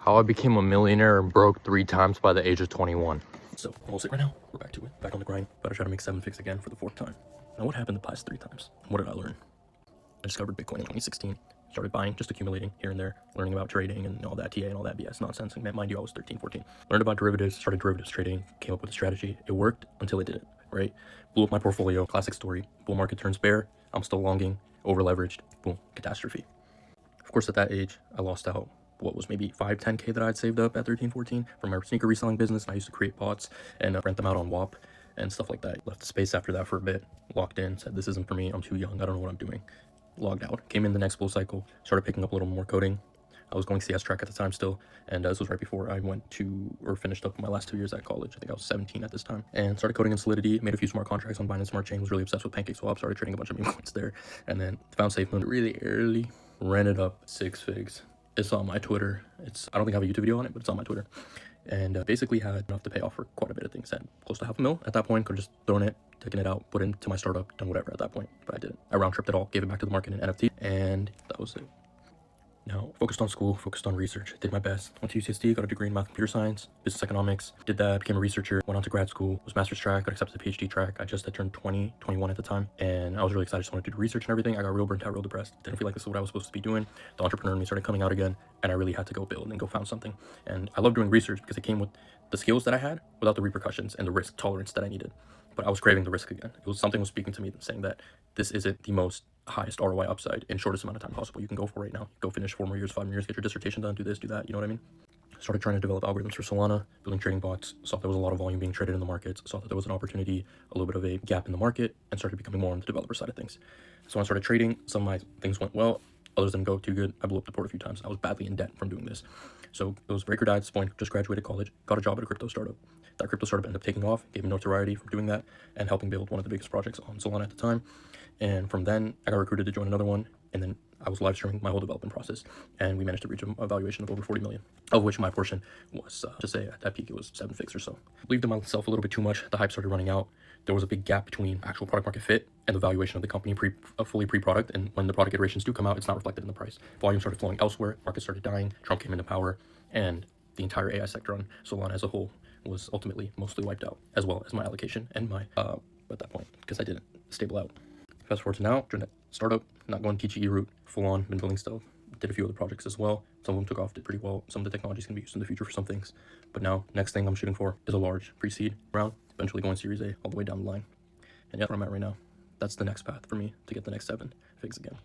How I became a millionaire and broke 3 times by the age of 21. So, almost it right now. We're back to it. Back on the grind. About to try to make 7 figures again for the 4th time. Now, what happened the past 3 times? What did I learn? I discovered Bitcoin in 2016. Started buying, just accumulating here and there, learning about trading and all that TA and all that BS nonsense. And mind you, I was 13, 14. Learned about derivatives, started derivatives trading, came up with a strategy. It worked until it didn't, right? Blew up my portfolio. Classic story. Bull market turns bear. I'm still longing, over leveraged. Boom, catastrophe. Of course, at that age, I lost out. What was maybe 5-10K that I'd saved up at 13, 14 from my sneaker reselling business. And I used to create bots and rent them out on WAP and stuff like that. Left the space after that for a bit, locked in, said this isn't for me, I'm too young, I don't know what I'm doing. Logged out, came in the next bull cycle, started picking up a little more coding. I was going CS track at the time still, and this was right before I went to, or finished up my last 2 years at college. I think I was 17 at this time, and started coding in Solidity, made a few smart contracts on Binance Smart Chain, was really obsessed with PancakeSwap, started trading a bunch of meme coins there, and then found SafeMoon really early, ran it up 6 figs. It's on my Twitter. I don't think I have a YouTube video on it, but it's on my Twitter. And basically had enough to pay off for quite a bit of things. Had close to $500,000 at that point. Could have just thrown it, taken it out, put it into my startup, done whatever at that point. But I didn't. I round tripped it all, gave it back to the market in NFT, and that was it. Now, focused on school, focused on research, did my best. Went to UCSD, got a degree in math, computer science, business economics, did that, became a researcher, went on to grad school, was master's track, got accepted to PhD track. I turned 20, 21 at the time, and I was really excited, just wanted to do research and everything. I got real burnt out, real depressed, didn't feel like this is what I was supposed to be doing. The entrepreneur in me started coming out again, and I really had to go build and go found something. And I love doing research because it came with the skills that I had without the repercussions and the risk tolerance that I needed. But I was craving the risk again. Something was speaking to me saying that this isn't the most highest ROI upside in shortest amount of time possible you can go for right now. Go finish 4 more years, 5 more years, get your dissertation done, do this, do that, you know what I mean? Started trying to develop algorithms for Solana, building trading bots, saw there was a lot of volume being traded in the markets, saw that there was an opportunity, a little bit of a gap in the market, and started becoming more on the developer side of things. So when I started trading, some of my things went well, others didn't go too good. I blew up the port a few times. I was badly in debt from doing this. So it was very good at this point, just graduated college, got a job at a crypto startup. That crypto startup ended up taking off, gave me notoriety for doing that, and helping build one of the biggest projects on Solana at the time. And from then, I got recruited to join another one, and then I was live streaming my whole development process, and we managed to reach a valuation of over 40 million, of which my portion was, to say at that peak, it was 7 figs or so. Believed in myself a little bit too much. The hype started running out. There was a big gap between actual product market fit and the valuation of the company fully pre-product, and when the product iterations do come out, it's not reflected in the price. Volume started flowing elsewhere, market started dying, Trump came into power, and the entire AI sector on Solana as a whole was ultimately mostly wiped out, as well as my allocation and my, at that point, because I didn't stable out. Fast forward to now, doing that startup, not going TGE route, full on, been building stuff, did a few other projects as well. Some of them took off, did pretty well. Some of the technologies can be used in the future for some things. But now, next thing I'm shooting for is a large pre-seed round, eventually going Series A all the way down the line. And yeah, that's where I'm at right now. That's the next path for me to get the next 7 figs again.